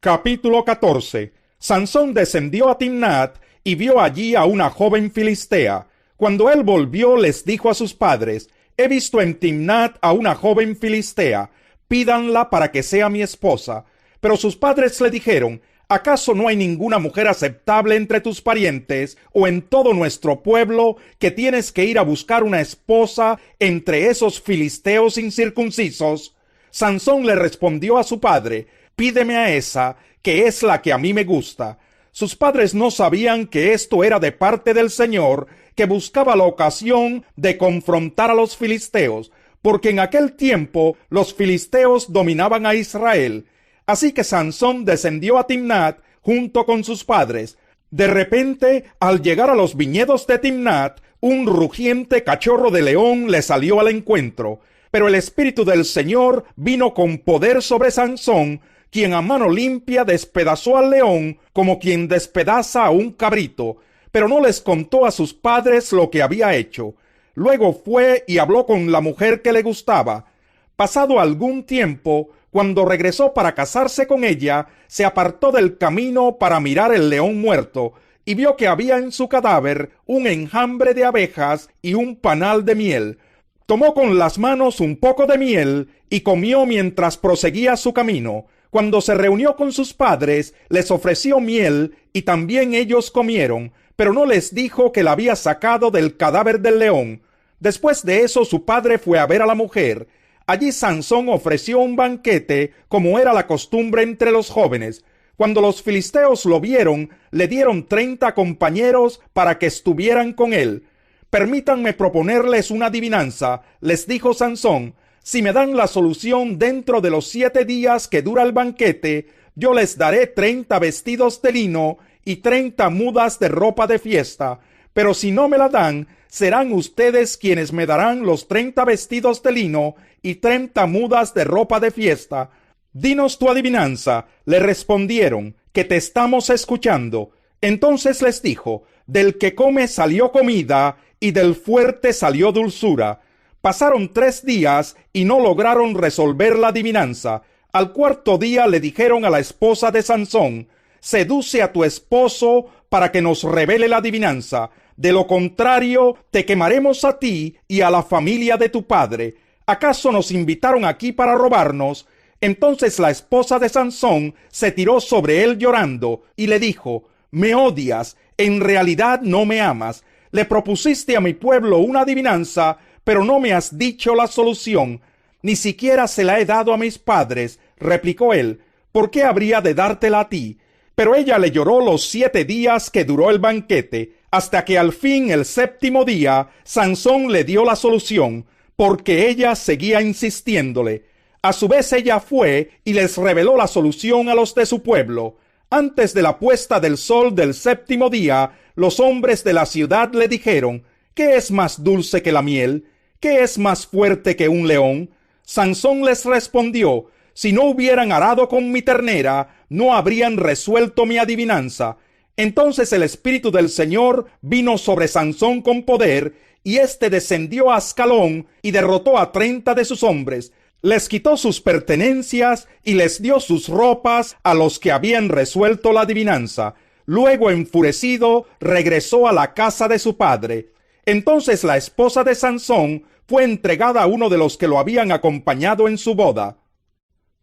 Capítulo 14. Sansón descendió a Timnat y vio allí a una joven filistea. Cuando él volvió, les dijo a sus padres: he visto en Timnat a una joven filistea, pídanla para que sea mi esposa. Pero sus padres le dijeron: ¿acaso no hay ninguna mujer aceptable entre tus parientes o en todo nuestro pueblo que tienes que ir a buscar una esposa entre esos filisteos incircuncisos? Sansón le respondió a su padre: pídeme a esa, que es la que a mí me gusta. Sus padres no sabían que esto era de parte del Señor, que buscaba la ocasión de confrontar a los filisteos, porque en aquel tiempo los filisteos dominaban a Israel. Así que Sansón descendió a Timnat junto con sus padres. De repente, al llegar a los viñedos de Timnat, un rugiente cachorro de león le salió al encuentro. Pero el Espíritu del Señor vino con poder sobre Sansón, quien a mano limpia despedazó al león como quien despedaza a un cabrito, pero no les contó a sus padres lo que había hecho. Luego fue y habló con la mujer que le gustaba. Pasado algún tiempo, cuando regresó para casarse con ella, se apartó del camino para mirar el león muerto, y vio que había en su cadáver un enjambre de abejas y un panal de miel. Tomó con las manos un poco de miel y comió mientras proseguía su camino. Cuando se reunió con sus padres, les ofreció miel y también ellos comieron, pero no les dijo que la había sacado del cadáver del león. Después de eso, su padre fue a ver a la mujer. Allí Sansón ofreció un banquete, como era la costumbre entre los jóvenes. Cuando los filisteos lo vieron, le dieron 30 compañeros para que estuvieran con él. Permítanme proponerles una adivinanza, les dijo Sansón. Si me dan la solución dentro de los 7 días que dura el banquete, yo les daré 30 vestidos de lino y 30 mudas de ropa de fiesta. Pero si no me la dan, serán ustedes quienes me darán los 30 vestidos de lino y 30 mudas de ropa de fiesta. Dinos tu adivinanza, le respondieron, que te estamos escuchando. Entonces les dijo: del que come salió comida y del fuerte salió dulzura. Pasaron 3 días y no lograron resolver la adivinanza. Al 4.º día le dijeron a la esposa de Sansón: seduce a tu esposo para que nos revele la adivinanza. De lo contrario, te quemaremos a ti y a la familia de tu padre. ¿Acaso nos invitaron aquí para robarnos? Entonces la esposa de Sansón se tiró sobre él llorando y le dijo: me odias, en realidad no me amas. Le propusiste a mi pueblo una adivinanza, pero no me has dicho la solución. Ni siquiera se la he dado a mis padres, replicó él. ¿Por qué habría de dártela a ti? Pero ella le lloró los 7 días que duró el banquete, hasta que al fin, el 7.º día, Sansón le dio la solución, porque ella seguía insistiéndole. A su vez ella fue y les reveló la solución a los de su pueblo. Antes de la puesta del sol del 7.º día, los hombres de la ciudad le dijeron: ¿qué es más dulce que la miel? ¿Qué es más fuerte que un león? Sansón les respondió: si no hubieran arado con mi ternera, no habrían resuelto mi adivinanza. Entonces el Espíritu del Señor vino sobre Sansón con poder, y éste descendió a Ascalón y derrotó a 30 de sus hombres. Les quitó sus pertenencias y les dio sus ropas a los que habían resuelto la adivinanza. Luego, enfurecido, regresó a la casa de su padre. Entonces la esposa de Sansón fue entregada a uno de los que lo habían acompañado en su boda.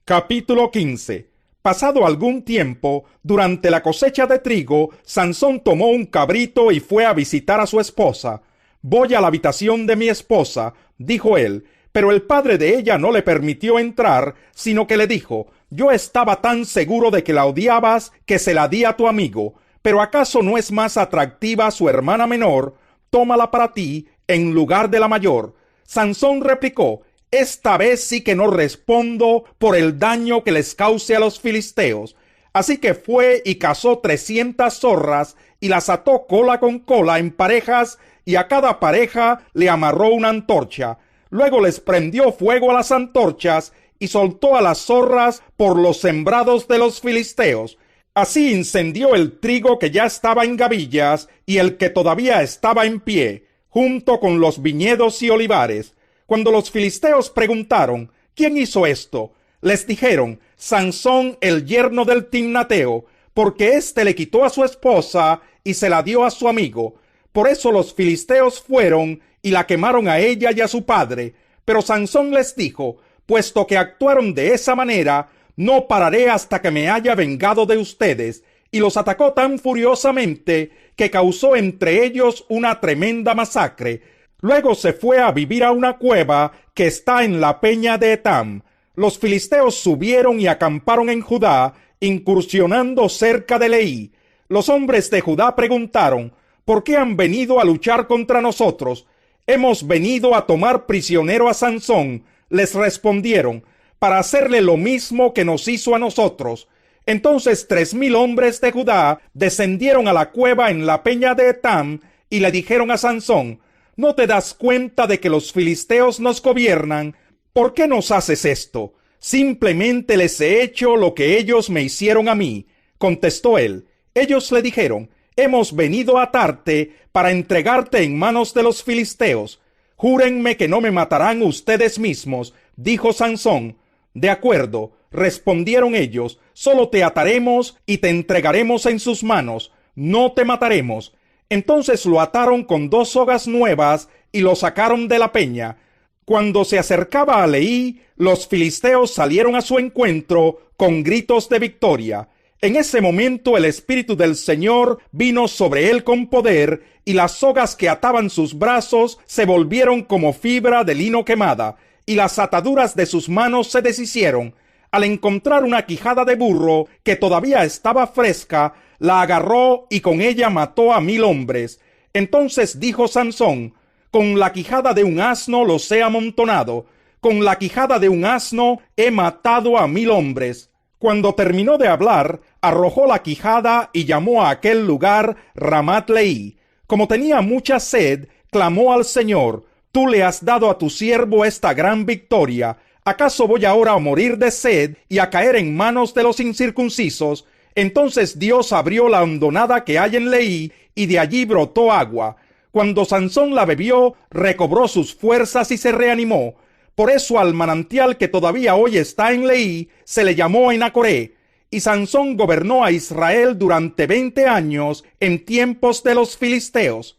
Capítulo 15. Pasado algún tiempo, durante la cosecha de trigo, Sansón tomó un cabrito y fue a visitar a su esposa. Voy a la habitación de mi esposa, dijo él, pero el padre de ella no le permitió entrar, sino que le dijo: yo estaba tan seguro de que la odiabas que se la di a tu amigo, pero ¿acaso no es más atractiva su hermana menor? Tómala para ti en lugar de la mayor. Sansón replicó: esta vez sí que no respondo por el daño que les cause a los filisteos. Así que fue y cazó 300 zorras y las ató cola con cola en parejas, y a cada pareja le amarró una antorcha. Luego les prendió fuego a las antorchas y soltó a las zorras por los sembrados de los filisteos. Así incendió el trigo que ya estaba en gavillas y el que todavía estaba en pie, junto con los viñedos y olivares. Cuando los filisteos preguntaron: ¿quién hizo esto?, Les dijeron: Sansón, el yerno del Timnateo, porque éste le quitó a su esposa y se la dio a su amigo. Por eso los filisteos fueron y la quemaron a ella y a su padre. Pero Sansón les dijo: puesto que actuaron de esa manera, no pararé hasta que me haya vengado de ustedes. Y los atacó tan furiosamente que causó entre ellos una tremenda masacre. Luego se fue a vivir a una cueva que está en la peña de Etam. Los filisteos subieron y acamparon en Judá, incursionando cerca de Leí. Los hombres de Judá preguntaron: ¿por qué han venido a luchar contra nosotros? Hemos venido a tomar prisionero a Sansón, les respondieron, para hacerle lo mismo que nos hizo a nosotros. Entonces 3,000 hombres de Judá descendieron a la cueva en la peña de Etam y le dijeron a Sansón: ¿no te das cuenta de que los filisteos nos gobiernan? ¿Por qué nos haces esto? Simplemente les he hecho lo que ellos me hicieron a mí. Contestó él. Ellos le dijeron: hemos venido a atarte para entregarte en manos de los filisteos. Júrenme que no me matarán ustedes mismos, dijo Sansón. De acuerdo, respondieron ellos, solo te ataremos y te entregaremos en sus manos, no te mataremos. Entonces lo ataron con 2 sogas nuevas y lo sacaron de la peña. Cuando se acercaba a Leí, los filisteos salieron a su encuentro con gritos de victoria. En ese momento el Espíritu del Señor vino sobre él con poder, y las sogas que ataban sus brazos se volvieron como fibra de lino quemada, y las ataduras de sus manos se deshicieron. Al encontrar una quijada de burro que todavía estaba fresca, la agarró y con ella mató a 1,000 hombres. Entonces dijo Sansón: con la quijada de un asno los he amontonado, con la quijada de un asno he matado a 1,000 hombres. Cuando terminó de hablar, arrojó la quijada y llamó a aquel lugar Ramat Leí. Como tenía mucha sed, clamó al Señor: tú le has dado a tu siervo esta gran victoria. ¿Acaso voy ahora a morir de sed y a caer en manos de los incircuncisos? Entonces Dios abrió la hondonada que hay en Leí, y de allí brotó agua. Cuando Sansón la bebió, recobró sus fuerzas y se reanimó. Por eso al manantial que todavía hoy está en Leí se le llamó Enacoré. Y Sansón gobernó a Israel durante 20 años en tiempos de los filisteos.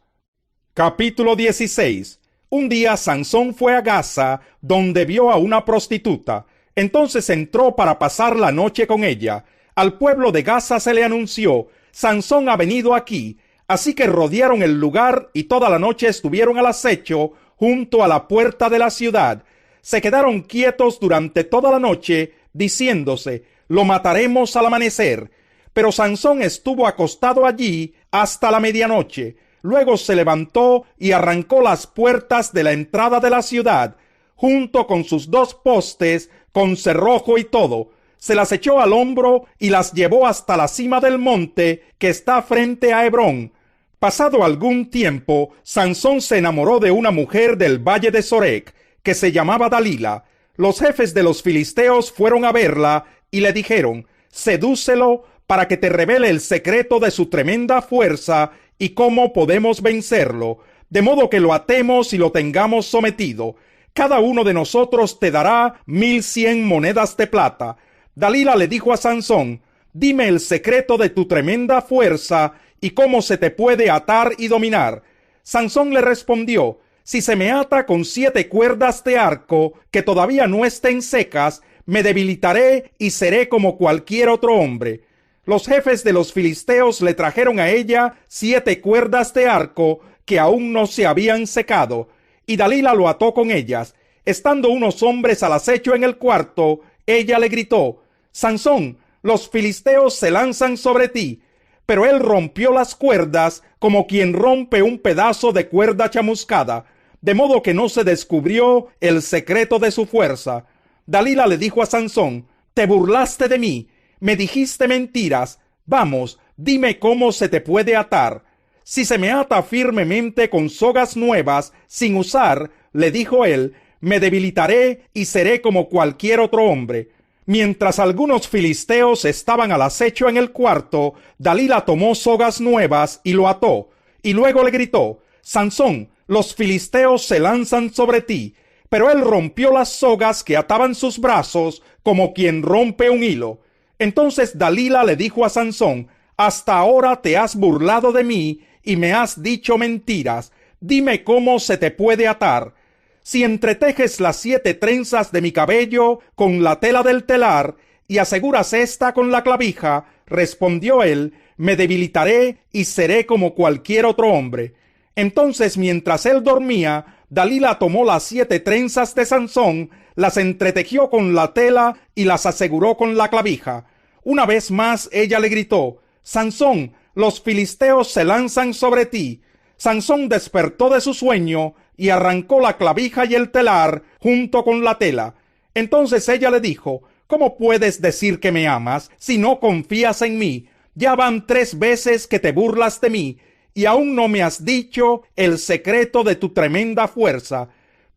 Capítulo 16. Un día Sansón fue a Gaza, donde vio a una prostituta. Entonces entró para pasar la noche con ella. Al pueblo de Gaza se le anunció: Sansón ha venido aquí. Así que rodearon el lugar y toda la noche estuvieron al acecho junto a la puerta de la ciudad. Se quedaron quietos durante toda la noche, diciéndose: lo mataremos al amanecer. Pero Sansón estuvo acostado allí hasta la medianoche. Luego se levantó y arrancó las puertas de la entrada de la ciudad, junto con sus 2 postes, con cerrojo y todo. Se las echó al hombro y las llevó hasta la cima del monte que está frente a Hebrón. Pasado algún tiempo, Sansón se enamoró de una mujer del valle de Sorek, que se llamaba Dalila. Los jefes de los filisteos fueron a verla y le dijeron: sedúcelo para que te revele el secreto de su tremenda fuerza y cómo podemos vencerlo, de modo que lo atemos y lo tengamos sometido. Cada uno de nosotros te dará 1,100 monedas de plata. Dalila le dijo a Sansón: dime el secreto de tu tremenda fuerza y cómo se te puede atar y dominar. Sansón le respondió: si se me ata con 7 cuerdas de arco que todavía no estén secas, me debilitaré y seré como cualquier otro hombre. Los jefes de los filisteos le trajeron a ella 7 cuerdas de arco que aún no se habían secado, y Dalila lo ató con ellas. Estando unos hombres al acecho en el cuarto, ella le gritó: Sansón, los filisteos se lanzan sobre ti. Pero él rompió las cuerdas como quien rompe un pedazo de cuerda chamuscada, de modo que no se descubrió el secreto de su fuerza. Dalila le dijo a Sansón: te burlaste de mí, me dijiste mentiras. Vamos, dime cómo se te puede atar. Si se me ata firmemente con sogas nuevas, sin usar, le dijo él, me debilitaré y seré como cualquier otro hombre. Mientras algunos filisteos estaban al acecho en el cuarto, Dalila tomó sogas nuevas y lo ató, y luego le gritó: Sansón, los filisteos se lanzan sobre ti. pero él rompió las sogas que ataban sus brazos como quien rompe un hilo. Entonces Dalila le dijo a Sansón: hasta ahora te has burlado de mí y me has dicho mentiras. Dime cómo se te puede atar. Si entretejes las 7 trenzas de mi cabello con la tela del telar y aseguras esta con la clavija, respondió él, me debilitaré y seré como cualquier otro hombre. Entonces, mientras él dormía, Dalila tomó las 7 trenzas de Sansón, las entretejió con la tela y las aseguró con la clavija. Una vez más ella le gritó: Sansón, los filisteos se lanzan sobre ti. Sansón despertó de su sueño y arrancó la clavija y el telar junto con la tela. Entonces ella le dijo: ¿cómo puedes decir que me amas si no confías en mí? Ya van 3 veces que te burlas de mí y aún no me has dicho el secreto de tu tremenda fuerza.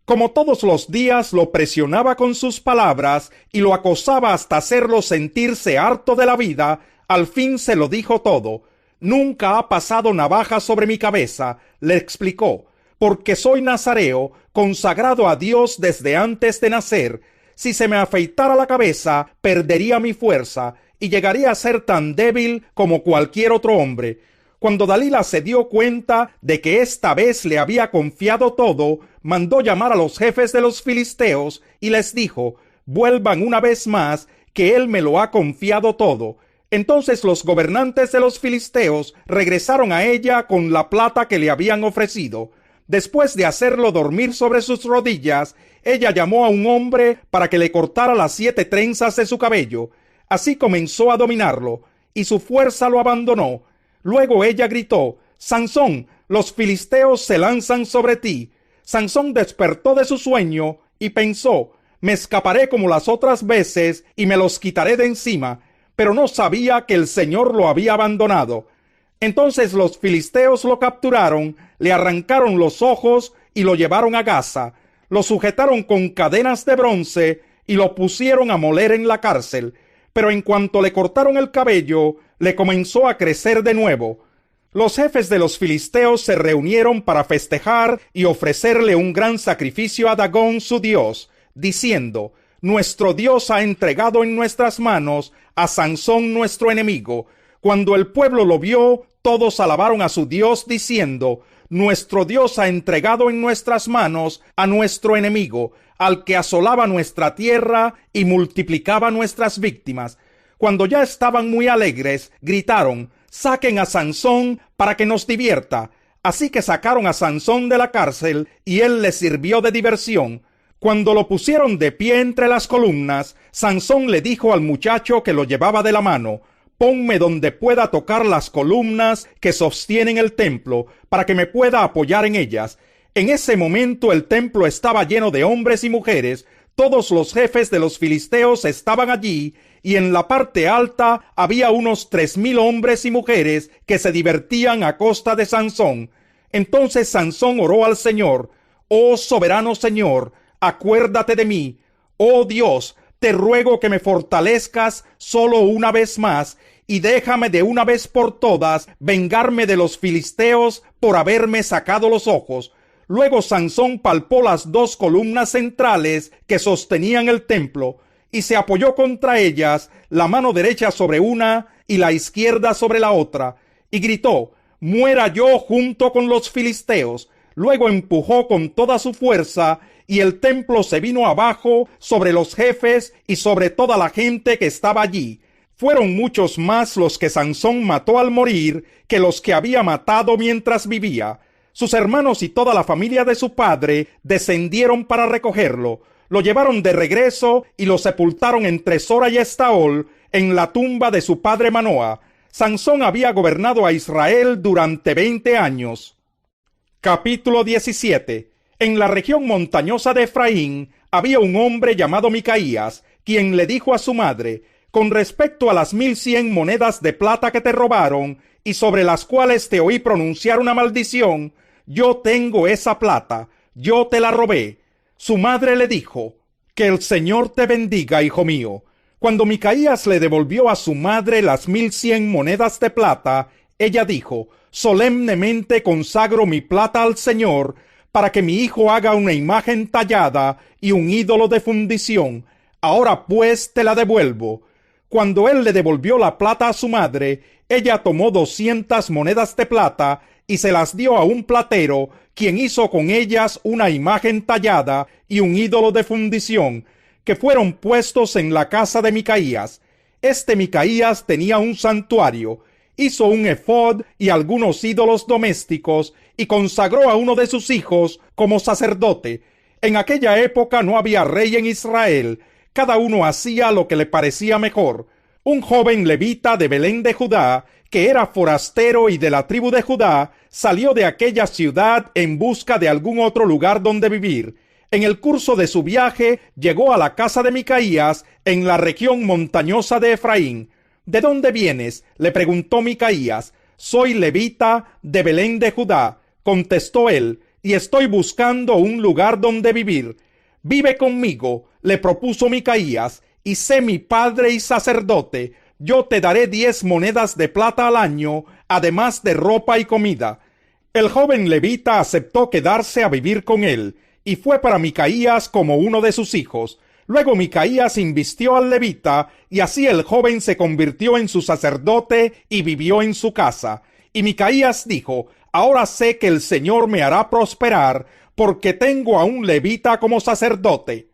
Como todos los días lo presionaba con sus palabras y lo acosaba hasta hacerlo sentirse harto de la vida, al fin se lo dijo todo. Nunca ha pasado navaja sobre mi cabeza, le explicó, porque soy nazareo, consagrado a Dios desde antes de nacer. Si se me afeitara la cabeza, perdería mi fuerza y llegaría a ser tan débil como cualquier otro hombre. Cuando Dalila se dio cuenta de que esta vez le había confiado todo, mandó llamar a los jefes de los filisteos y les dijo: vuelvan una vez más, que él me lo ha confiado todo. Entonces los gobernantes de los filisteos regresaron a ella con la plata que le habían ofrecido. Después de hacerlo dormir sobre sus rodillas, ella llamó a un hombre para que le cortara las 7 trenzas de su cabello. Así comenzó a dominarlo, y su fuerza lo abandonó. Luego ella gritó: Sansón, los filisteos se lanzan sobre ti. Sansón despertó de su sueño y pensó: me escaparé como las otras veces y me los quitaré de encima. Pero no sabía que el Señor lo había abandonado. Entonces los filisteos lo capturaron, le arrancaron los ojos y lo llevaron a Gaza. Lo sujetaron con cadenas de bronce y lo pusieron a moler en la cárcel. Pero en cuanto le cortaron el cabello, le comenzó a crecer de nuevo. Los jefes de los filisteos se reunieron para festejar y ofrecerle un gran sacrificio a Dagón su dios, diciendo: nuestro Dios ha entregado en nuestras manos a Sansón nuestro enemigo. Cuando el pueblo lo vio, todos alabaron a su Dios diciendo: nuestro Dios ha entregado en nuestras manos a nuestro enemigo, al que asolaba nuestra tierra y multiplicaba nuestras víctimas. Cuando ya estaban muy alegres, gritaron: saquen a Sansón para que nos divierta. Así que sacaron a Sansón de la cárcel y él les sirvió de diversión. Cuando lo pusieron de pie entre las columnas, Sansón le dijo al muchacho que lo llevaba de la mano: ponme donde pueda tocar las columnas que sostienen el templo, para que me pueda apoyar en ellas. En ese momento el templo estaba lleno de hombres y mujeres. Todos los jefes de los filisteos estaban allí, y en la parte alta había unos 3,000 hombres y mujeres que se divertían a costa de Sansón. Entonces Sansón oró al Señor: oh soberano Señor, acuérdate de mí. Oh Dios, te ruego que me fortalezcas solo una vez más y déjame de una vez por todas vengarme de los filisteos por haberme sacado los ojos. Luego Sansón palpó las 2 columnas centrales que sostenían el templo y se apoyó contra ellas, la mano derecha sobre una y la izquierda sobre la otra, y gritó: muera yo junto con los filisteos. Luego empujó con toda su fuerza y el templo se vino abajo sobre los jefes y sobre toda la gente que estaba allí. Fueron muchos más los que Sansón mató al morir que los que había matado mientras vivía. Sus hermanos y toda la familia de su padre descendieron para recogerlo. Lo llevaron de regreso y lo sepultaron entre Sora y Estaol en la tumba de su padre Manoa. Sansón había gobernado a Israel durante 20 años. Capítulo 17. En la región montañosa de Efraín había un hombre llamado Micaías, quien le dijo a su madre: con respecto a las 1,100 monedas de plata que te robaron y sobre las cuales te oí pronunciar una maldición, yo tengo esa plata, yo te la robé. Su madre le dijo: que el Señor te bendiga, hijo mío. Cuando Micaías le devolvió a su madre las 1,100 monedas de plata, ella dijo: solemnemente consagro mi plata al Señor, para que mi hijo haga una imagen tallada y un ídolo de fundición. Ahora pues te la devuelvo. Cuando él le devolvió la plata a su madre, ella tomó 200 monedas de plata y se las dio a un platero, quien hizo con ellas una imagen tallada y un ídolo de fundición, que fueron puestos en la casa de Micaías. Este Micaías tenía un santuario, hizo un efod y algunos ídolos domésticos, y consagró a uno de sus hijos como sacerdote. En aquella época no había rey en Israel, cada uno hacía lo que le parecía mejor. Un joven levita de Belén de Judá, que era forastero y de la tribu de Judá, salió de aquella ciudad en busca de algún otro lugar donde vivir. En el curso de su viaje llegó a la casa de Micaías en la región montañosa de Efraín. ¿De dónde vienes?, le preguntó Micaías. Soy levita de Belén de Judá, contestó él, y estoy buscando un lugar donde vivir. Vive conmigo, le propuso Micaías, y sé mi padre y sacerdote. Yo te daré 10 monedas de plata al año, además de ropa y comida. El joven levita aceptó quedarse a vivir con él, y fue para Micaías como uno de sus hijos. Luego Micaías invistió al levita, y así el joven se convirtió en su sacerdote y vivió en su casa. Y Micaías dijo: ahora sé que el Señor me hará prosperar, porque tengo a un levita como sacerdote.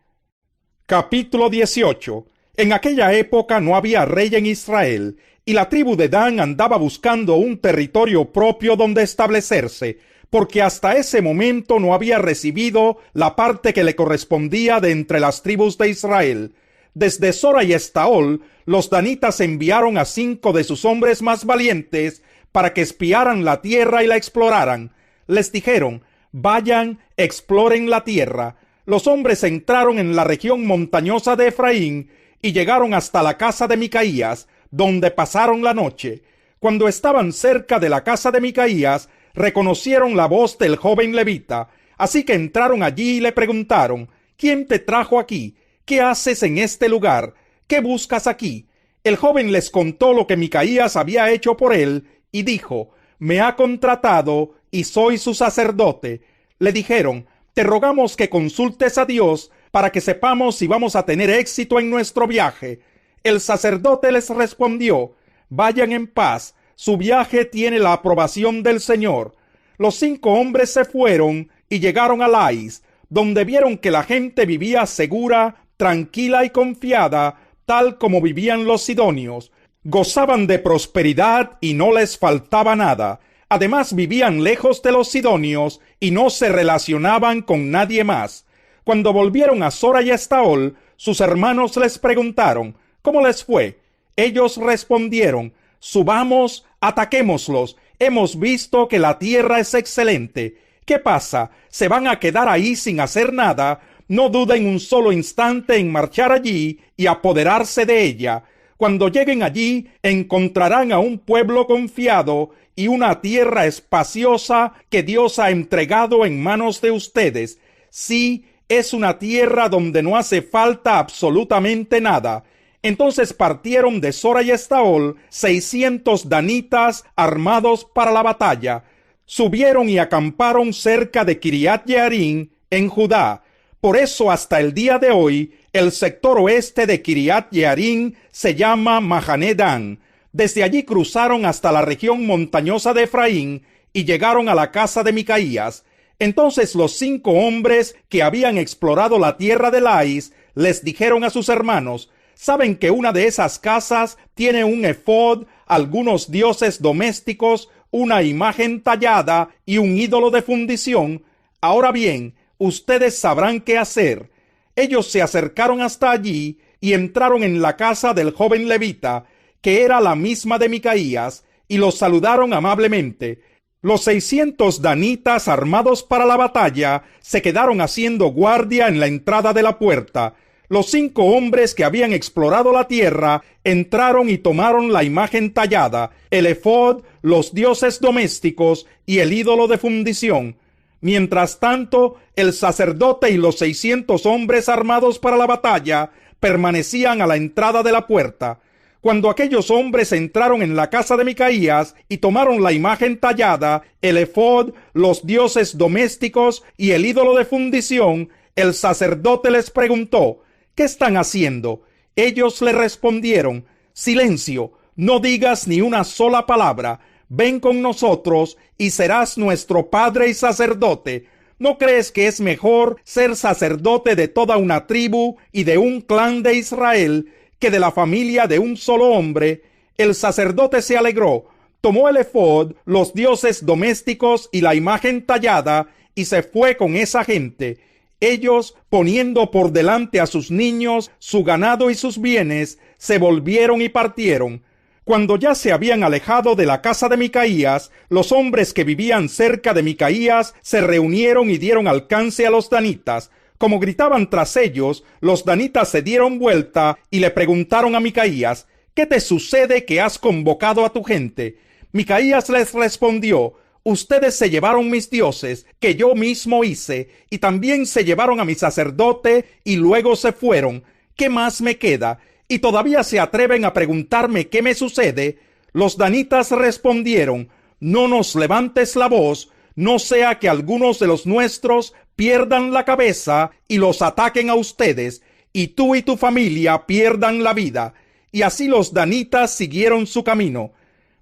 Capítulo 18. En aquella época no había rey en Israel, y la tribu de Dan andaba buscando un territorio propio donde establecerse, porque hasta ese momento no había recibido la parte que le correspondía de entre las tribus de Israel. Desde Sora y Estaol, los danitas enviaron a 5 de sus hombres más valientes para que espiaran la tierra y la exploraran. Les dijeron: vayan, exploren la tierra. Los hombres entraron en la región montañosa de Efraín y llegaron hasta la casa de Micaías, donde pasaron la noche. Cuando estaban cerca de la casa de Micaías, reconocieron la voz del joven levita, así que entraron allí y le preguntaron: ¿quién te trajo aquí? ¿Qué haces en este lugar? ¿Qué buscas aquí? El joven les contó lo que Micaías había hecho por él y dijo: me ha contratado y soy su sacerdote. Le dijeron: te rogamos que consultes a Dios para que sepamos si vamos a tener éxito en nuestro viaje. El sacerdote les respondió: vayan en paz, su viaje tiene la aprobación del Señor. Los 5 hombres se fueron y llegaron a Lais, donde vieron que la gente vivía segura, tranquila y confiada, tal como vivían los sidonios. Gozaban de prosperidad y no les faltaba nada. Además vivían lejos de los sidonios y no se relacionaban con nadie más. Cuando volvieron a Sora y Estaol, sus hermanos les preguntaron: ¿cómo les fue? Ellos respondieron: subamos, ataquémoslos. Hemos visto que la tierra es excelente. ¿Qué pasa? ¿Se van a quedar ahí sin hacer nada? No duden un solo instante en marchar allí y apoderarse de ella. Cuando lleguen allí, encontrarán a un pueblo confiado y una tierra espaciosa que Dios ha entregado en manos de ustedes. Sí, es una tierra donde no hace falta absolutamente nada. Entonces partieron de Sora y Estaol 600 danitas armados para la batalla. Subieron y acamparon cerca de Kiriat Jearim en Judá. Por eso hasta el día de hoy el sector oeste de Kiriat Jearim se llama Mahané Dan. Desde allí cruzaron hasta la región montañosa de Efraín y llegaron a la casa de Micaías. Entonces los 5 hombres que habían explorado la tierra de Lais les dijeron a sus hermanos: ¿saben que una de esas casas tiene un efod, algunos dioses domésticos, una imagen tallada y un ídolo de fundición? Ahora bien, ustedes sabrán qué hacer. Ellos se acercaron hasta allí y entraron en la casa del joven levita, que era la misma de Micaías, y los saludaron amablemente. Los 600 danitas armados para la batalla se quedaron haciendo guardia en la entrada de la puerta. Los 5 hombres que habían explorado la tierra entraron y tomaron la imagen tallada, el efod, los dioses domésticos y el ídolo de fundición. Mientras tanto, el sacerdote y los 600 hombres armados para la batalla permanecían a la entrada de la puerta. Cuando aquellos hombres entraron en la casa de Micaías y tomaron la imagen tallada, el efod, los dioses domésticos y el ídolo de fundición, el sacerdote les preguntó: ¿qué están haciendo? Ellos le respondieron: silencio, no digas ni una sola palabra. Ven con nosotros y serás nuestro padre y sacerdote. ¿No crees que es mejor ser sacerdote de toda una tribu y de un clan de Israel que de la familia de un solo hombre? El sacerdote se alegró, tomó el efod, los dioses domésticos y la imagen tallada, y se fue con esa gente. Ellos, poniendo por delante a sus niños, su ganado y sus bienes, se volvieron y partieron. Cuando ya se habían alejado de la casa de Micaías, los hombres que vivían cerca de Micaías se reunieron y dieron alcance a los danitas. Como gritaban tras ellos, los danitas se dieron vuelta y le preguntaron a Micaías: ¿qué te sucede que has convocado a tu gente? Micaías les respondió: ustedes se llevaron mis dioses, que yo mismo hice, y también se llevaron a mi sacerdote, y luego se fueron. ¿Qué más me queda? ¿Y todavía se atreven a preguntarme qué me sucede? Los danitas respondieron: no nos levantes la voz, no sea que algunos de los nuestros pierdan la cabeza y los ataquen a ustedes, y tú y tu familia pierdan la vida. Y así los danitas siguieron su camino.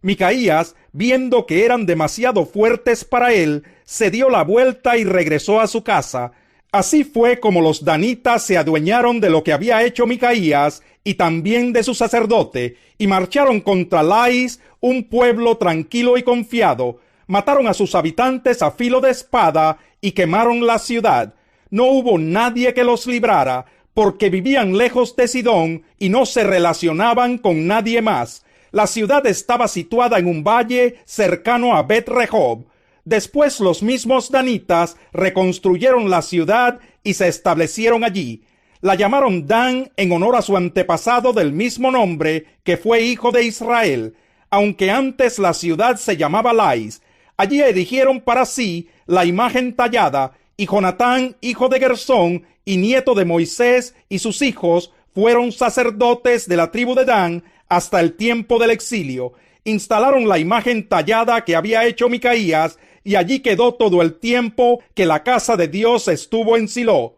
Micaías, viendo que eran demasiado fuertes para él, se dio la vuelta y regresó a su casa. Así fue como los danitas se adueñaron de lo que había hecho Micaías y también de su sacerdote, y marcharon contra Lais, un pueblo tranquilo y confiado. Mataron a sus habitantes a filo de espada y quemaron la ciudad. No hubo nadie que los librara, porque vivían lejos de Sidón y no se relacionaban con nadie más. La ciudad estaba situada en un valle cercano a Bet-Rehob. Después los mismos danitas reconstruyeron la ciudad y se establecieron allí. La llamaron Dan en honor a su antepasado del mismo nombre, que fue hijo de Israel, aunque antes la ciudad se llamaba Lais. Allí erigieron para sí la imagen tallada, y Jonatán, hijo de Gersón y nieto de Moisés, y sus hijos fueron sacerdotes de la tribu de Dan hasta el tiempo del exilio. Instalaron la imagen tallada que había hecho Micaías, y allí quedó todo el tiempo que la casa de Dios estuvo en Silo.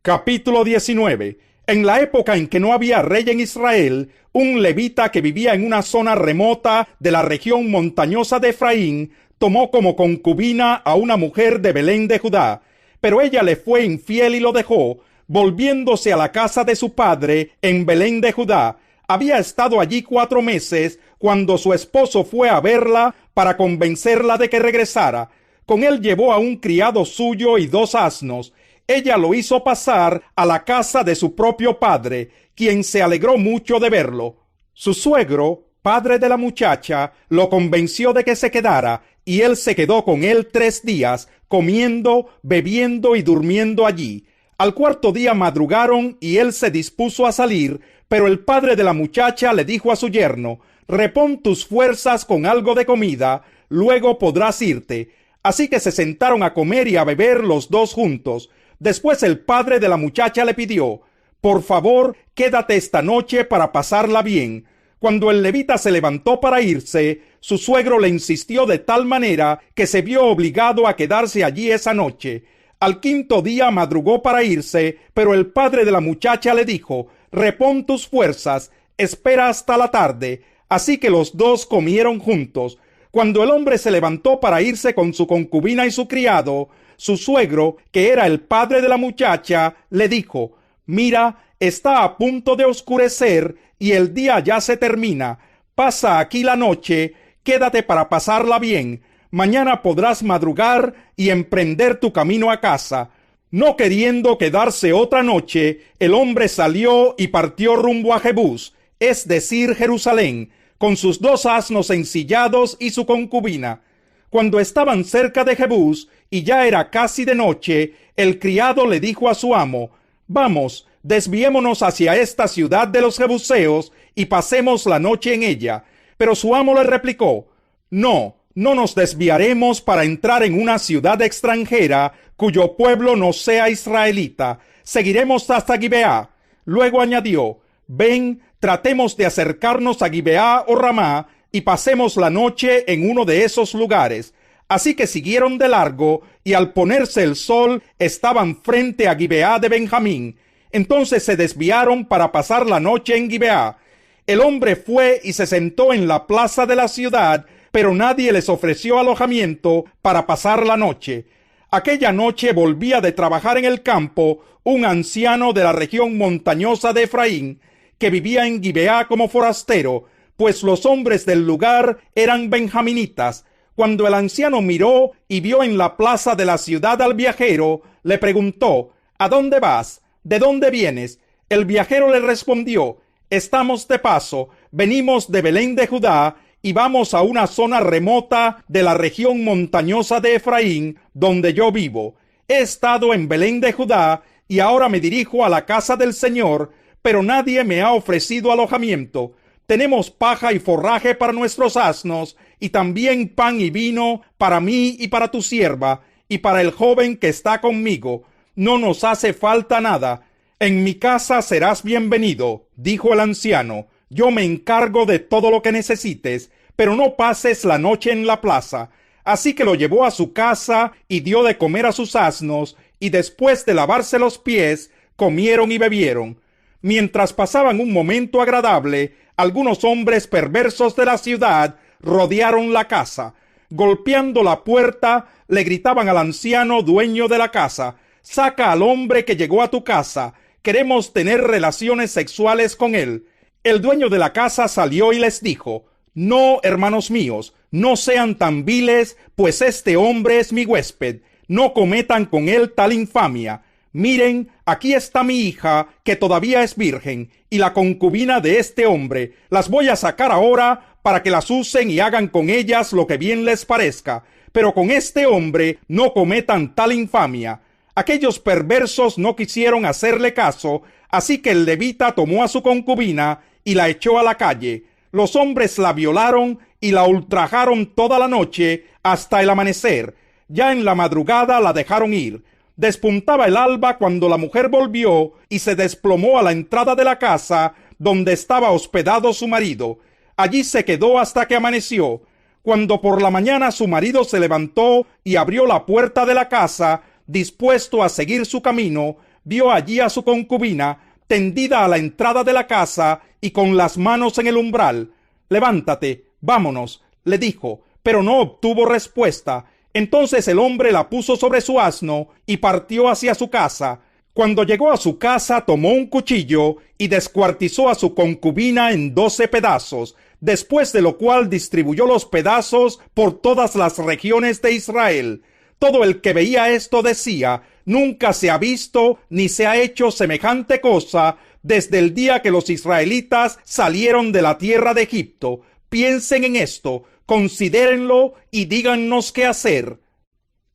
Capítulo 19. En la época en que no había rey en Israel, un levita que vivía en una zona remota de la región montañosa de Efraín tomó como concubina a una mujer de Belén de Judá, pero ella le fue infiel y lo dejó, volviéndose a la casa de su padre en Belén de Judá. Había estado allí 4 meses cuando su esposo fue a verla para convencerla de que regresara. Con él llevó a un criado suyo y 2 asnos. Ella lo hizo pasar a la casa de su propio padre, quien se alegró mucho de verlo. Su suegro, padre de la muchacha, lo convenció de que se quedara, y él se quedó con él 3 días, comiendo, bebiendo y durmiendo allí. Al 4º día madrugaron y él se dispuso a salir, pero el padre de la muchacha le dijo a su yerno: repón tus fuerzas con algo de comida, luego podrás irte. Así que se sentaron a comer y a beber los 2 juntos. Después el padre de la muchacha le pidió: por favor, quédate esta noche para pasarla bien. Cuando el levita se levantó para irse, su suegro le insistió de tal manera que se vio obligado a quedarse allí esa noche. Al 5º día madrugó para irse, pero el padre de la muchacha le dijo: repón tus fuerzas, espera hasta la tarde. Así que los 2 comieron juntos. Cuando el hombre se levantó para irse con su concubina y su criado, su suegro, que era el padre de la muchacha, le dijo: mira, está a punto de oscurecer y el día ya se termina. Pasa aquí la noche, quédate para pasarla bien. Mañana podrás madrugar y emprender tu camino a casa. No queriendo quedarse otra noche, el hombre salió y partió rumbo a Jebús, es decir, Jerusalén, con sus 2 asnos ensillados y su concubina. Cuando estaban cerca de Jebús y ya era casi de noche, el criado le dijo a su amo: vamos, desviémonos hacia esta ciudad de los jebuseos y pasemos la noche en ella. Pero su amo le replicó: no nos desviaremos para entrar en una ciudad extranjera cuyo pueblo no sea israelita. Seguiremos hasta Gibeá. Luego añadió: ven, tratemos de acercarnos a Gibeá o Ramá y pasemos la noche en uno de esos lugares. Así que siguieron de largo, y al ponerse el sol estaban frente a Gibeá de Benjamín. Entonces se desviaron para pasar la noche en Gibeá. El hombre fue y se sentó en la plaza de la ciudad, pero nadie les ofreció alojamiento para pasar la noche. Aquella noche volvía de trabajar en el campo un anciano de la región montañosa de Efraín, que vivía en Gibeá como forastero, pues los hombres del lugar eran benjaminitas. Cuando el anciano miró y vio en la plaza de la ciudad al viajero, le preguntó: ¿A dónde vas? ¿De dónde vienes? El viajero le respondió: estamos de paso, venimos de Belén de Judá y vamos a una zona remota de la región montañosa de Efraín, donde yo vivo. He estado en Belén de Judá y ahora me dirijo a la casa del Señor, pero nadie me ha ofrecido alojamiento. Tenemos paja y forraje para nuestros asnos, y también pan y vino para mí y para tu sierva, y para el joven que está conmigo. No nos hace falta nada. En mi casa serás bienvenido, dijo el anciano. Yo me encargo de todo lo que necesites, pero no pases la noche en la plaza. Así que lo llevó a su casa y dio de comer a sus asnos, y después de lavarse los pies, comieron y bebieron. Mientras pasaban un momento agradable, algunos hombres perversos de la ciudad rodearon la casa. Golpeando la puerta, le gritaban al anciano dueño de la casa: «Saca al hombre que llegó a tu casa. Queremos tener relaciones sexuales con él». El dueño de la casa salió y les dijo: «No, hermanos míos, no sean tan viles, pues este hombre es mi huésped. No cometan con él tal infamia. Miren, aquí está mi hija, que todavía es virgen, y la concubina de este hombre. Las voy a sacar ahora para que las usen y hagan con ellas lo que bien les parezca. Pero con este hombre no cometan tal infamia». Aquellos perversos no quisieron hacerle caso, así que el levita tomó a su concubina y la echó a la calle. Los hombres la violaron y la ultrajaron toda la noche hasta el amanecer. Ya en la madrugada la dejaron ir. Despuntaba el alba cuando la mujer volvió y se desplomó a la entrada de la casa donde estaba hospedado su marido. Allí se quedó hasta que amaneció. Cuando por la mañana su marido se levantó y abrió la puerta de la casa, dispuesto a seguir su camino, vio allí a su concubina tendida a la entrada de la casa y con las manos en el umbral. «Levántate, vámonos», le dijo, pero no obtuvo respuesta. Entonces el hombre la puso sobre su asno y partió hacia su casa. Cuando llegó a su casa, tomó un cuchillo y descuartizó a su concubina en 12 pedazos, después de lo cual distribuyó los pedazos por todas las regiones de Israel. Todo el que veía esto decía: nunca se ha visto ni se ha hecho semejante cosa desde el día que los israelitas salieron de la tierra de Egipto. Piensen en esto, considérenlo y dígannos qué hacer.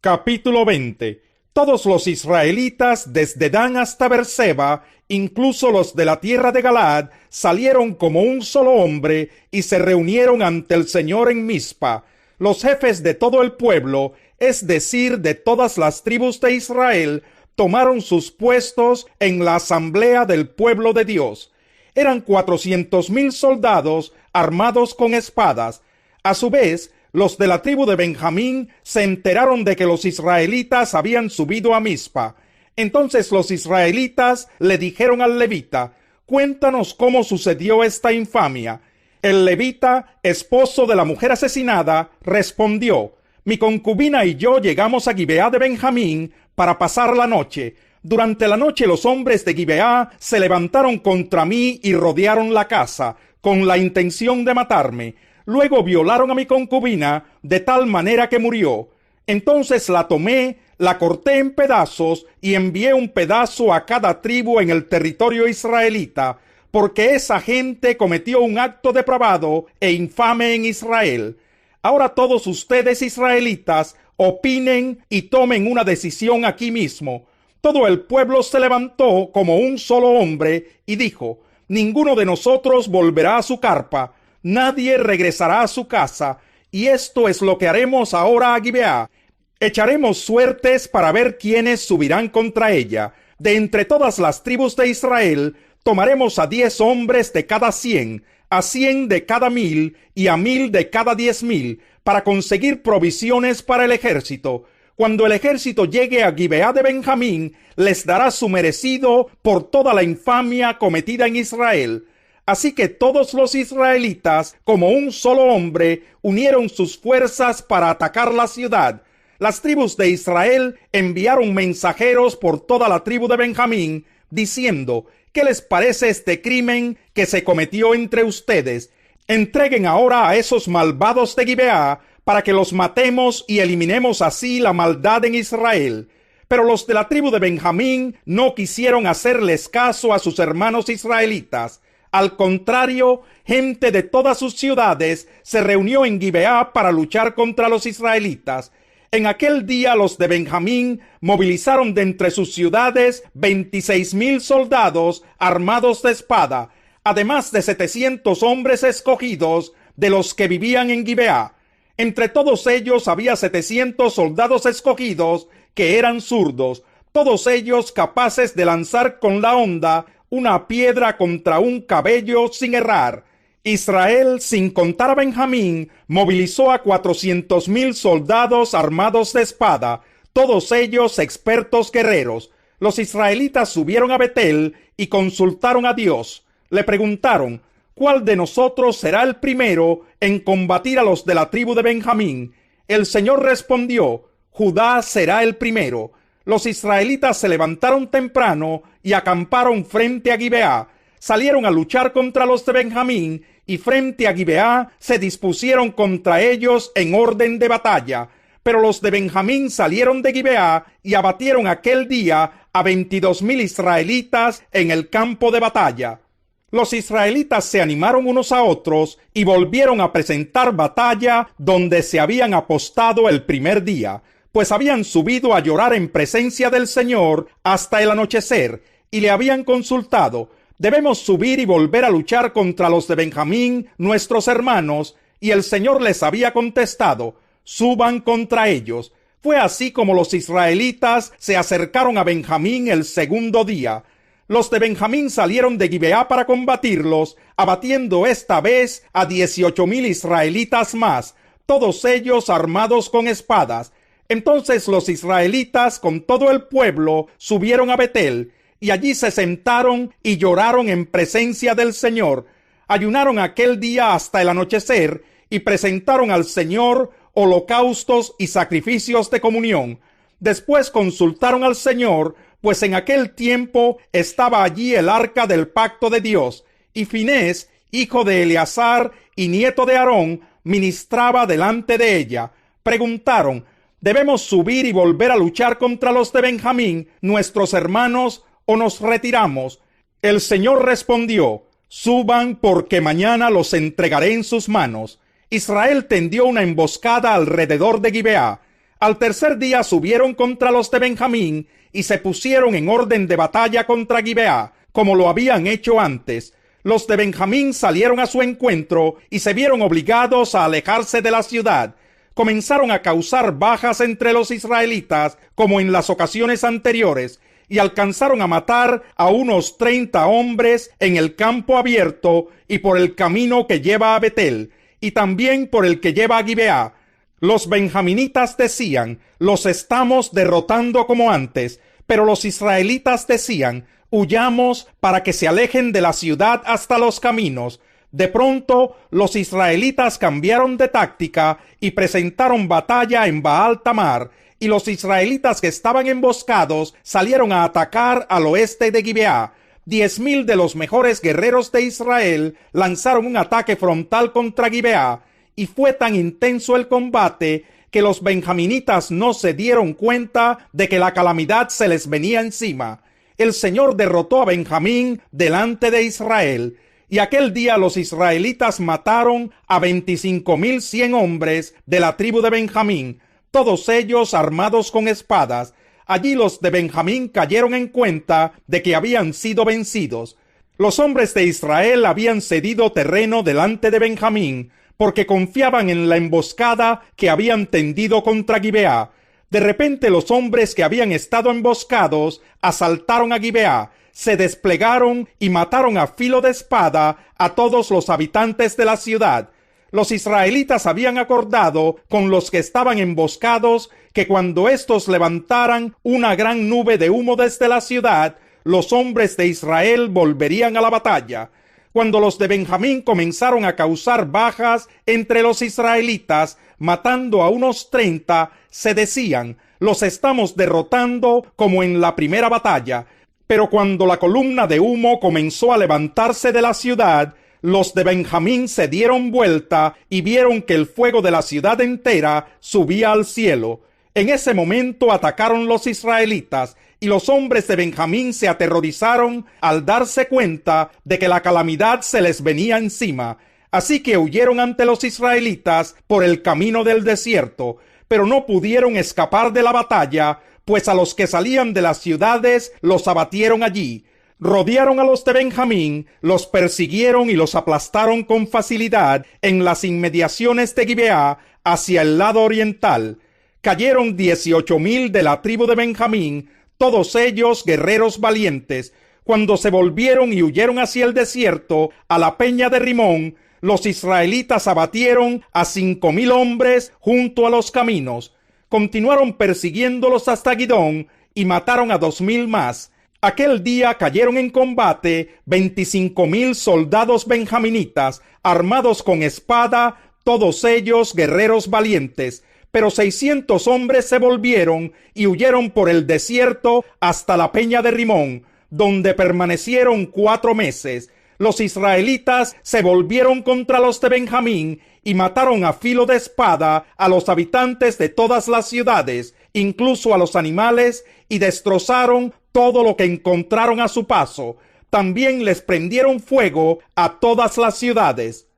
Capítulo 20. Todos los israelitas, desde Dan hasta Berseba, incluso los de la tierra de Galaad, salieron como un solo hombre y se reunieron ante el Señor en Mizpa. Los jefes de todo el pueblo, es decir, de todas las tribus de Israel, tomaron sus puestos en la asamblea del pueblo de Dios. Eran 400,000 soldados armados con espadas. A su vez, los de la tribu de Benjamín se enteraron de que los israelitas habían subido a Mizpa. Entonces los israelitas le dijeron al levita: «Cuéntanos cómo sucedió esta infamia». El levita, esposo de la mujer asesinada, respondió: «Mi concubina y yo llegamos a Gibeá de Benjamín para pasar la noche. Durante la noche los hombres de Gibeá se levantaron contra mí y rodearon la casa, con la intención de matarme. Luego violaron a mi concubina de tal manera que murió. Entonces la tomé, la corté en pedazos y envié un pedazo a cada tribu en el territorio israelita, porque esa gente cometió un acto depravado e infame en Israel. Ahora todos ustedes israelitas opinen y tomen una decisión aquí mismo». Todo el pueblo se levantó como un solo hombre y dijo: «Ninguno de nosotros volverá a su carpa, nadie regresará a su casa, y esto es lo que haremos ahora a Gibeá. Echaremos suertes para ver quiénes subirán contra ella. De entre todas las tribus de Israel, Tomaremos a 10 hombres de cada 100, a 100 de cada 1000 y a 1000 de cada 10,000 para conseguir provisiones para el ejército. Cuando el ejército llegue a Gibeá de Benjamín, les dará su merecido por toda la infamia cometida en Israel. Así que todos los israelitas, como un solo hombre, unieron sus fuerzas para atacar la ciudad. Las tribus de Israel enviaron mensajeros por toda la tribu de Benjamín, diciendo: ¿qué les parece este crimen que se cometió entre ustedes? Entreguen ahora a esos malvados de Gibeá, para que los matemos y eliminemos así la maldad en Israel. Pero los de la tribu de Benjamín no quisieron hacerles caso a sus hermanos israelitas. Al contrario, gente de todas sus ciudades se reunió en Gibeá para luchar contra los israelitas. En aquel día los de Benjamín movilizaron de entre sus ciudades 26,000 soldados armados de espada, además de 700 hombres escogidos de los que vivían en Gibeá. Entre todos ellos había 700 soldados escogidos que eran zurdos, todos ellos capaces de lanzar con la honda una piedra contra un cabello sin errar. Israel, sin contar a Benjamín, movilizó a 400,000 soldados armados de espada, todos ellos expertos guerreros. Los israelitas subieron a Betel y consultaron a Dios. Le preguntaron: ¿cuál de nosotros será el primero en combatir a los de la tribu de Benjamín? El Señor respondió: Judá será el primero. Los israelitas se levantaron temprano y acamparon frente a Gibeá. Salieron a luchar contra los de Benjamín y frente a Gibeá se dispusieron contra ellos en orden de batalla. Pero los de Benjamín salieron de Gibeá y abatieron aquel día a 22,000 israelitas en el campo de batalla. Los israelitas se animaron unos a otros y volvieron a presentar batalla donde se habían apostado el primer día, pues habían subido a llorar en presencia del Señor hasta el anochecer, y le habían consultado: debemos subir y volver a luchar contra los de Benjamín, nuestros hermanos, y el Señor les había contestado: suban contra ellos. Fue así como los israelitas se acercaron a Benjamín el segundo día. Los de Benjamín salieron de Gibeá para combatirlos, abatiendo esta vez a 18,000 israelitas más, todos ellos armados con espadas. Entonces los israelitas con todo el pueblo subieron a Betel, y allí se sentaron y lloraron en presencia del Señor. Ayunaron aquel día hasta el anochecer y presentaron al Señor holocaustos y sacrificios de comunión. Después consultaron al Señor, pues en aquel tiempo estaba allí el arca del pacto de Dios, y Finés, hijo de Eleazar y nieto de Aarón, ministraba delante de ella. Preguntaron: ¿debemos subir y volver a luchar contra los de Benjamín, nuestros hermanos, o nos retiramos? El Señor respondió: suban, porque mañana los entregaré en sus manos. Israel tendió una emboscada alrededor de Gibeá. Al tercer día subieron contra los de Benjamín y se pusieron en orden de batalla contra Gibeá, como lo habían hecho antes. Los de Benjamín salieron a su encuentro y se vieron obligados a alejarse de la ciudad. Comenzaron a causar bajas entre los israelitas, como en las ocasiones anteriores, y alcanzaron a matar a unos 30 hombres en el campo abierto y por el camino que lleva a Betel, y también por el que lleva a Gibeá. Los benjaminitas decían: los estamos derrotando como antes, pero los israelitas decían: huyamos para que se alejen de la ciudad hasta los caminos. De pronto, los israelitas cambiaron de táctica y presentaron batalla en Baal Tamar, y los israelitas que estaban emboscados salieron a atacar al oeste de Gibeá. 10,000 de los mejores guerreros de Israel lanzaron un ataque frontal contra Gibeá, y fue tan intenso el combate que los benjaminitas no se dieron cuenta de que la calamidad se les venía encima. El Señor derrotó a Benjamín delante de Israel, y aquel día los israelitas mataron a 25,100 hombres de la tribu de Benjamín, todos ellos armados con espadas. Allí los de Benjamín cayeron en cuenta de que habían sido vencidos. Los hombres de Israel habían cedido terreno delante de Benjamín, porque confiaban en la emboscada que habían tendido contra Gibeá. De repente los hombres que habían estado emboscados asaltaron a Gibeá, se desplegaron y mataron a filo de espada a todos los habitantes de la ciudad. Los israelitas habían acordado con los que estaban emboscados que cuando éstos levantaran una gran nube de humo desde la ciudad, los hombres de Israel volverían a la batalla. Cuando los de Benjamín comenzaron a causar bajas entre los israelitas, matando a unos 30, se decían: los estamos derrotando como en la primera batalla. Pero cuando la columna de humo comenzó a levantarse de la ciudad, los de Benjamín se dieron vuelta y vieron que el fuego de la ciudad entera subía al cielo. En ese momento atacaron los israelitas, y los hombres de Benjamín se aterrorizaron al darse cuenta de que la calamidad se les venía encima. Así que huyeron ante los israelitas por el camino del desierto, pero no pudieron escapar de la batalla, pues a los que salían de las ciudades los abatieron allí. Rodearon a los de Benjamín, los persiguieron y los aplastaron con facilidad en las inmediaciones de Gibeá hacia el lado oriental. Cayeron 18,000 de la tribu de Benjamín, todos ellos guerreros valientes. Cuando se volvieron y huyeron hacia el desierto, a la peña de Rimón, los israelitas abatieron a 5,000 hombres junto a los caminos. Continuaron persiguiéndolos hasta Gidón y mataron a 2,000 más. Aquel día cayeron en combate 25,000 soldados benjaminitas, armados con espada, todos ellos guerreros valientes. Pero 600 hombres se volvieron y huyeron por el desierto hasta la peña de Rimón, donde permanecieron 4 meses. Los israelitas se volvieron contra los de Benjamín y mataron a filo de espada a los habitantes de todas las ciudades, incluso a los animales, y destrozaron todo lo que encontraron a su paso. También les prendieron fuego a todas las ciudades.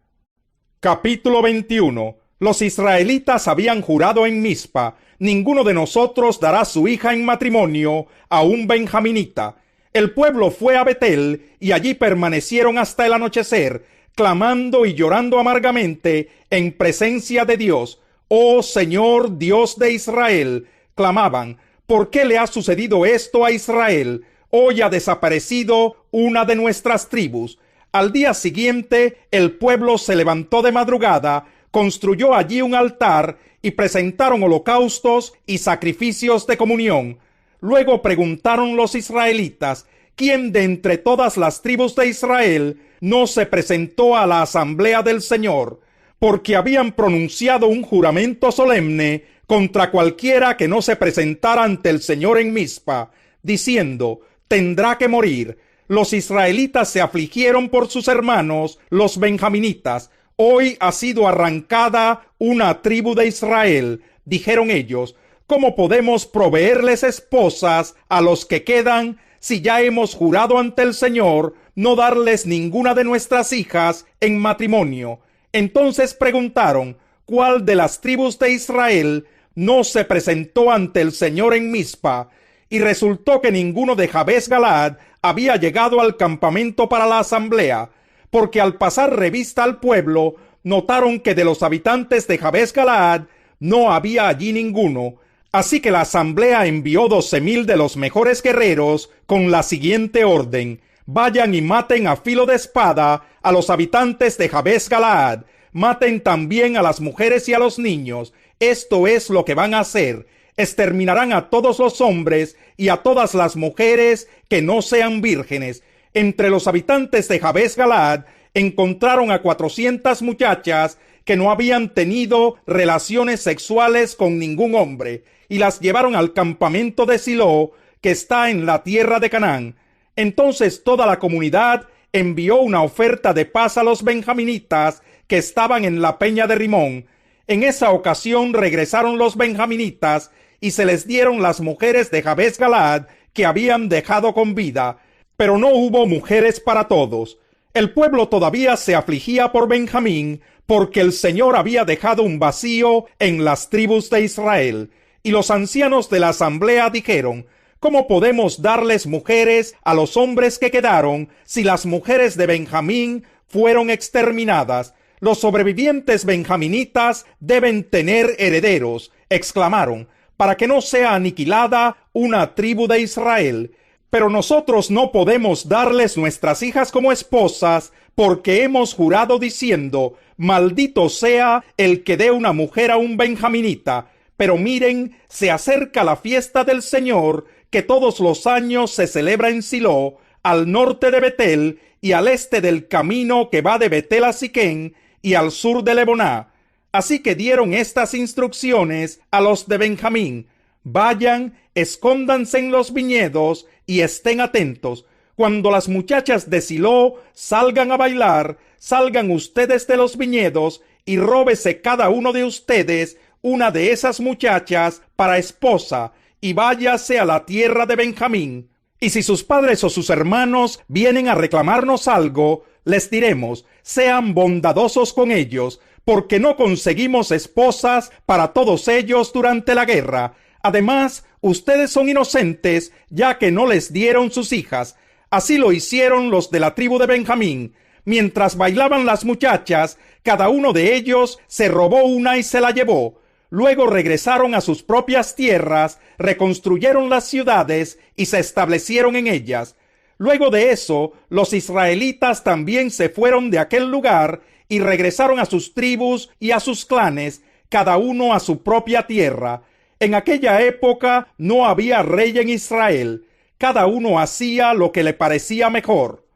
Capítulo 21. Los israelitas habían jurado en Mizpa: ninguno de nosotros dará su hija en matrimonio a un benjaminita. El pueblo fue a Betel y allí permanecieron hasta el anochecer, clamando y llorando amargamente en presencia de Dios. «Oh Señor, Dios de Israel», clamaban, «¿por qué le ha sucedido esto a Israel? Hoy ha desaparecido una de nuestras tribus». Al día siguiente, el pueblo se levantó de madrugada, construyó allí un altar y presentaron holocaustos y sacrificios de comunión. Luego preguntaron los israelitas: ¿quién de entre todas las tribus de Israel no se presentó a la asamblea del Señor? Porque habían pronunciado un juramento solemne contra cualquiera que no se presentara ante el Señor en Mizpa, diciendo: tendrá que morir. Los israelitas se afligieron por sus hermanos, los benjaminitas. «Hoy ha sido arrancada una tribu de Israel», dijeron ellos. «¿Cómo podemos proveerles esposas a los que quedan, si ya hemos jurado ante el Señor no darles ninguna de nuestras hijas en matrimonio?» Entonces preguntaron: ¿cuál de las tribus de Israel no se presentó ante el Señor en Mizpa? Y resultó que ninguno de Jabes Galaad había llegado al campamento para la asamblea, porque al pasar revista al pueblo, notaron que de los habitantes de Jabes Galaad no había allí ninguno. Así que la asamblea envió 12,000 de los mejores guerreros con la siguiente orden: vayan y maten a filo de espada a los habitantes de Jabes Galaad, maten también a las mujeres y a los niños. Esto es lo que van a hacer: exterminarán a todos los hombres y a todas las mujeres que no sean vírgenes. Entre los habitantes de Jabes Galaad encontraron a 400 muchachas que no habían tenido relaciones sexuales con ningún hombre, y las llevaron al campamento de Silo, que está en la tierra de Canaán. Entonces toda la comunidad envió una oferta de paz a los benjaminitas que estaban en la peña de Rimón. En esa ocasión regresaron los benjaminitas y se les dieron las mujeres de Jabes Galaad que habían dejado con vida, pero no hubo mujeres para todos. El pueblo todavía se afligía por Benjamín, porque el Señor había dejado un vacío en las tribus de Israel. Y los ancianos de la asamblea dijeron: ¿cómo podemos darles mujeres a los hombres que quedaron si las mujeres de Benjamín fueron exterminadas? Los sobrevivientes benjaminitas deben tener herederos, exclamaron, para que no sea aniquilada una tribu de Israel. Pero nosotros no podemos darles nuestras hijas como esposas, porque hemos jurado diciendo, maldito sea el que dé una mujer a un benjaminita. Pero miren, se acerca la fiesta del Señor, que todos los años se celebra en Silo, al norte de Betel, y al este del camino que va de Betel a Siquén, y al sur de Leboná. Así que dieron estas instrucciones a los de Benjamín: vayan, escóndanse en los viñedos y estén atentos. Cuando las muchachas de Silo salgan a bailar, salgan ustedes de los viñedos y róbese cada uno de ustedes una de esas muchachas para esposa y váyase a la tierra de Benjamín. Y si sus padres o sus hermanos vienen a reclamarnos algo, les diremos: sean bondadosos con ellos, porque no conseguimos esposas para todos ellos durante la guerra. Además, ustedes son inocentes, ya que no les dieron sus hijas. Así lo hicieron los de la tribu de Benjamín. Mientras bailaban las muchachas, cada uno de ellos se robó una y se la llevó. Luego regresaron a sus propias tierras, reconstruyeron las ciudades y se establecieron en ellas. Luego de eso, los israelitas también se fueron de aquel lugar y regresaron a sus tribus y a sus clanes, cada uno a su propia tierra. En aquella época no había rey en Israel. Cada uno hacía lo que le parecía mejor.